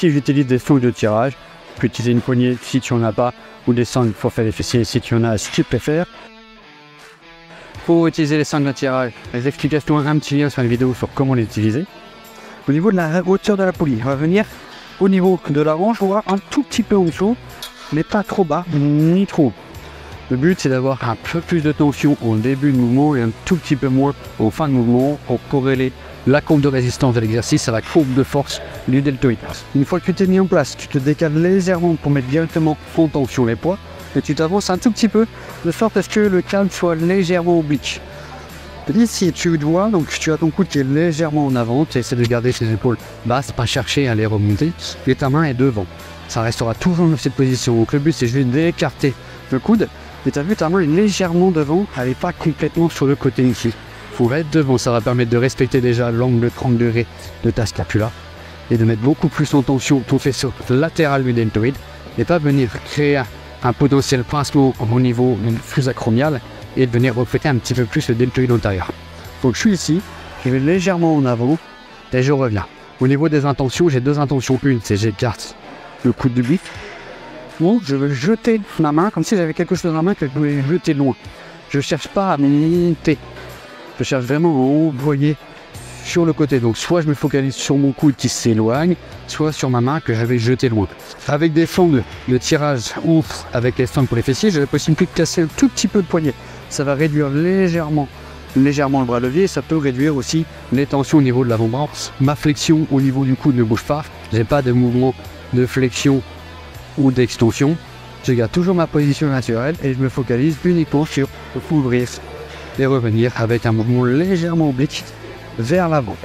ici, j'utilise des sangles de tirage. Tu peux utiliser une poignée si tu n'en as pas, ou des sangles pour faire les fessiers si tu en as, si tu préfères. Pour utiliser les sangles de tirage, les explications, un petit lien sur la vidéo sur comment les utiliser. Au niveau de la hauteur de la poulie, on va venir au niveau de la hanche, voire un tout petit peu en dessous, mais pas trop bas, ni trop haut. Le but, c'est d'avoir un peu plus de tension au début de mouvement et un tout petit peu moins au fin de mouvement pour corréler la courbe de résistance de l'exercice à la courbe de force du deltoïde. Une fois que tu t'es mis en place, tu te décales légèrement pour mettre directement en tension les poids et tu t'avances un tout petit peu de sorte à ce que le calme soit légèrement oblique. Ici, tu dois, donc tu as ton coude qui est légèrement en avant, tu essaies de garder ses épaules basses, pas chercher à les remonter, et ta main est devant. Ça restera toujours dans cette position. Donc le but, c'est juste d'écarter le coude. Et tu as vu, ta main est légèrement devant, elle n'est pas complètement sur le côté ici. Il faut être devant, ça va permettre de respecter déjà l'angle de 30 degrés de ta scapula et de mettre beaucoup plus en tension ton faisceau latéral du deltoïde et pas venir créer un potentiel pincement au niveau du flux acromial et de venir refléter un petit peu plus le deltoïde antérieur. Donc je suis ici, je vais légèrement en avant et je reviens. Au niveau des intentions, j'ai deux intentions. Une, c'est j'écarte le coude du bif. Ou je veux jeter ma main comme si j'avais quelque chose dans la main que je voulais jeter loin. Je ne cherche pas à monter. Je cherche vraiment à envoyer sur le côté. Donc soit je me focalise sur mon coude qui s'éloigne, soit sur ma main que j'avais jeté loin. Avec des sangles de tirage ou avec les sangles pour les fessiers, j'ai la possibilité de casser un tout petit peu le poignet. Ça va réduire légèrement le bras levier et ça peut réduire aussi les tensions au niveau de l'avant-bras. Ma flexion au niveau du coude ne bouge pas. Je n'ai pas de mouvement de flexion ou d'extension. Je garde toujours ma position naturelle et je me focalise uniquement sur ouvrir et revenir avec un mouvement légèrement oblique vers l'avant.